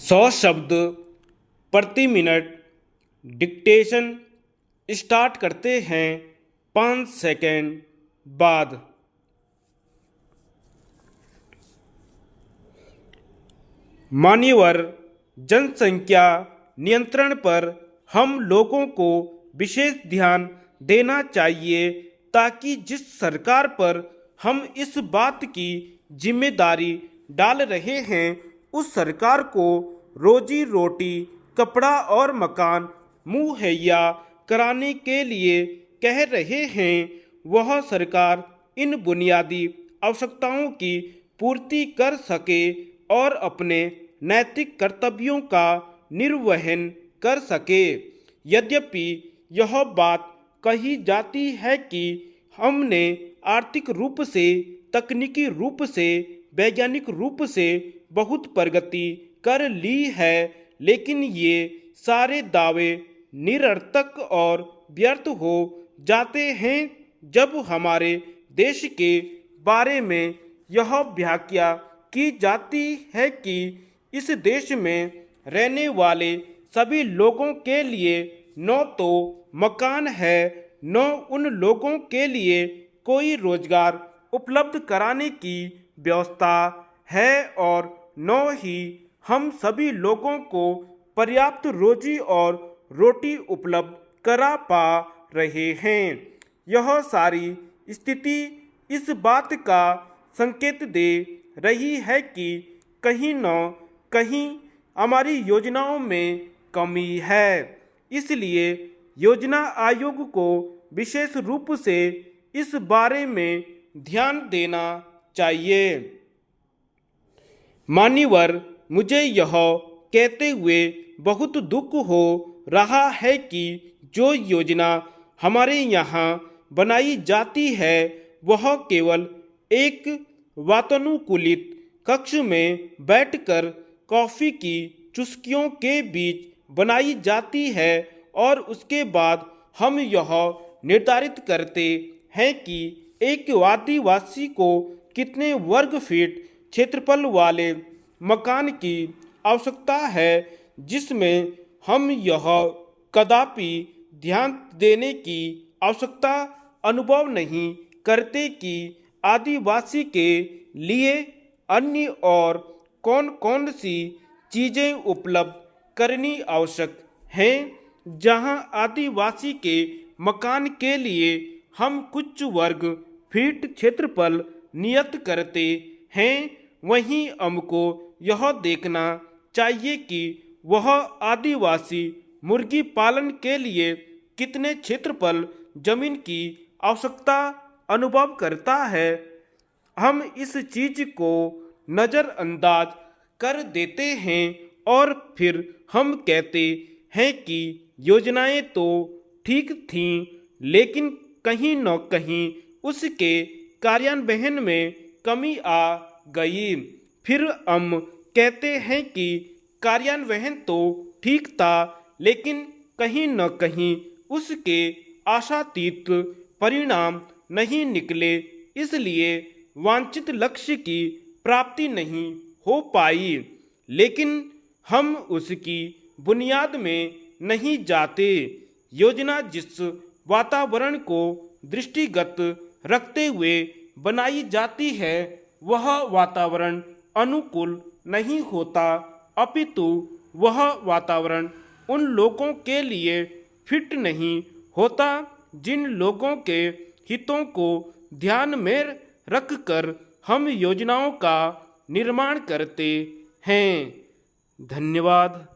100 शब्द प्रति minute dictation start करते हैं 5 सेकंड बाद। मान्यवर, जनसंख्या नियंत्रण पर हम लोगों को विशेष ध्यान देना चाहिए ताकि जिस सरकार पर हम इस बात की जिम्मेदारी डाल रहे हैं उस सरकार को रोजी रोटी, कपड़ा और मकान मुहैया कराने के लिए कह रहे हैं, वह सरकार इन बुनियादी आवश्यकताओं की पूर्ति कर सके और अपने नैतिक कर्तव्यों का निर्वहन कर सके। यद्यपि यह बात कही जाती है कि हमने आर्थिक रूप से, तकनीकी रूप से, वैज्ञानिक रूप से बहुत प्रगति कर ली है, लेकिन ये सारे दावे निरर्थक और व्यर्थ हो जाते हैं जब हमारे देश के बारे में यह व्याख्या की जाती है कि इस देश में रहने वाले सभी लोगों के लिए न तो मकान है, न उन लोगों के लिए कोई रोजगार उपलब्ध कराने की व्यवस्था है और न ही हम सभी लोगों को पर्याप्त रोजी और रोटी उपलब्ध करा पा रहे हैं। यह सारी स्थिति इस बात का संकेत दे रही है कि कहीं न कहीं हमारी योजनाओं में कमी है। इसलिए योजना आयोग को विशेष रूप से इस बारे में ध्यान देना चाहिए। मान्यवर, मुझे यह कहते हुए बहुत दुख हो रहा है कि जो योजना हमारे यहाँ बनाई जाती है वह केवल एक वातानुकूलित कक्ष में बैठकर कॉफ़ी की चुस्कियों के बीच बनाई जाती है और उसके बाद हम यह निर्धारित करते हैं कि एक आदिवासी को कितने वर्ग फीट क्षेत्रफल वाले मकान की आवश्यकता है, जिसमें हम यह कदापि ध्यान देने की आवश्यकता अनुभव नहीं करते कि आदिवासी के लिए अन्य और कौन कौन सी चीज़ें उपलब्ध करनी आवश्यक हैं। जहां आदिवासी के मकान के लिए हम कुछ वर्ग फीट क्षेत्रफल नियत करते हैं, वहीं हमको यह देखना चाहिए कि वह आदिवासी मुर्गी पालन के लिए कितने क्षेत्रफल जमीन की आवश्यकता अनुभव करता है। हम इस चीज को नज़रअंदाज कर देते हैं और फिर हम कहते हैं कि योजनाएं तो ठीक थीं, लेकिन कहीं न कहीं उसके कार्यान्वयन में कमी आ गई। फिर हम कहते हैं कि कार्यान्वयन तो ठीक था, लेकिन कहीं न कहीं उसके आशातीत परिणाम नहीं निकले, इसलिए वांछित लक्ष्य की प्राप्ति नहीं हो पाई। लेकिन हम उसकी बुनियाद में नहीं जाते। योजना जिस वातावरण को दृष्टिगत रखते हुए बनाई जाती है वह वातावरण अनुकूल नहीं होता, अपितु वह वातावरण उन लोगों के लिए फिट नहीं होता जिन लोगों के हितों को ध्यान में रखकर हम योजनाओं का निर्माण करते हैं। धन्यवाद।